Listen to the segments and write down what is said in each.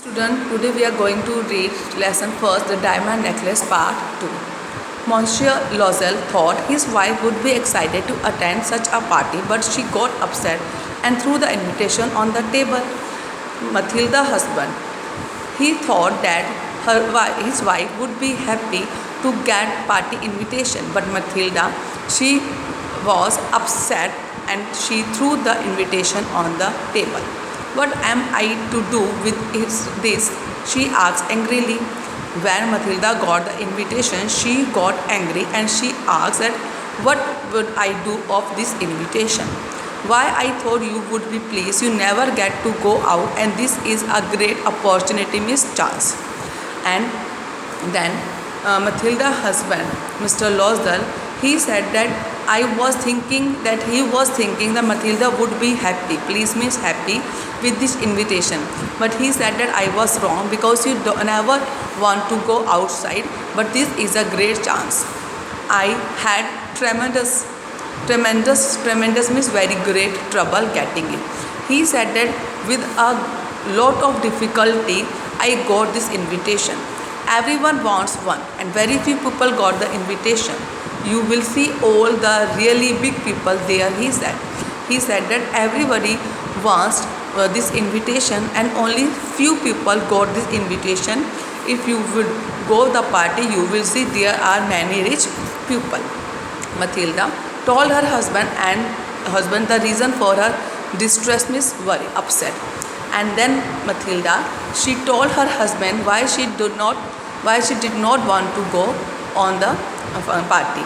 Student, today we are going to read lesson first, the diamond necklace part 2. Monsieur Loisel thought his wife would be excited to attend such a party, but she got upset and threw the invitation on the table. Mathilda husband, he thought that his wife would be happy to get party invitation, but Mathilda, she was upset and she threw the invitation on the table. What am I to do with this? She asked angrily. When Mathilda got the invitation, she got angry and she asked that what would I do of this invitation? Why, I thought you would be pleased. You never get to go out and this is a great opportunity, Miss Chance. And then Mathilda's husband, Mr. Loisel, he said that he was thinking that Mathilda would be happy, please means happy with this invitation. But he said that I was wrong because you never want to go outside, but this is a great chance. I had tremendous means very great trouble getting it. He said that with a lot of difficulty I got this invitation. Everyone wants one and very few people got the invitation. You will see all the really big people there, he said. He said that everybody wants this invitation and only few people got this invitation. If you would go the party, you will see there are many rich people. Mathilda told her husband the reason for her distress, means worry, upset. And then Mathilda, she told her husband why she did not want to go on the party.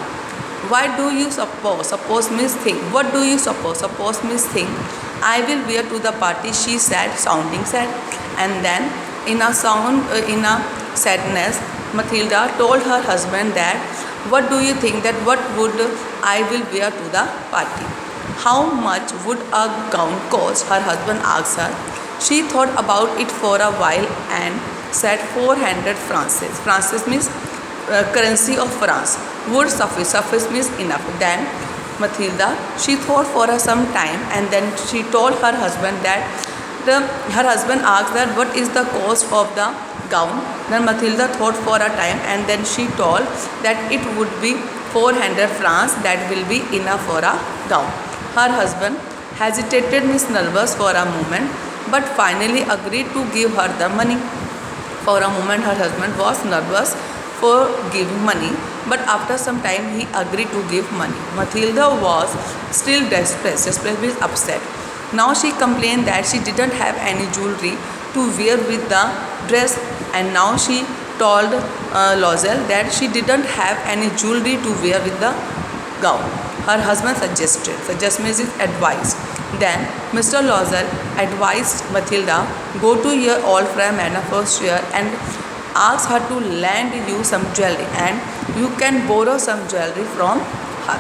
Why do you suppose? Suppose means think. What do you suppose? Suppose means think. I will wear to the party, she said, sounding sad. And then in a sadness, Mathilda told her husband that what do you think that what would I will wear to the party? How much would a gown cost? Her husband asked her. She thought about it for a while and said 400 francs. Francs means currency of France. Would suffice. Suffice means enough. Then Mathilda, she thought for some time and then she told her husband that her husband asked her what is the cost of the gown. Then Mathilda thought for a time and then she told that it would be 400 francs, that will be enough for a gown. Her husband hesitated, means nervous for a moment, but finally agreed to give her the money. For a moment her husband was nervous for giving money, but after some time he agreed to give money. Mathilda was still desperate means upset. Now she complained that she didn't have any jewelry to wear with the dress, and now she told Loisel that she didn't have any jewelry to wear with the gown. Her husband means advised. Then Mr. Loisel advised Mathilda, go to your old friend Madame Forestier and ask her to lend you some jewelry, and you can borrow some jewelry from her.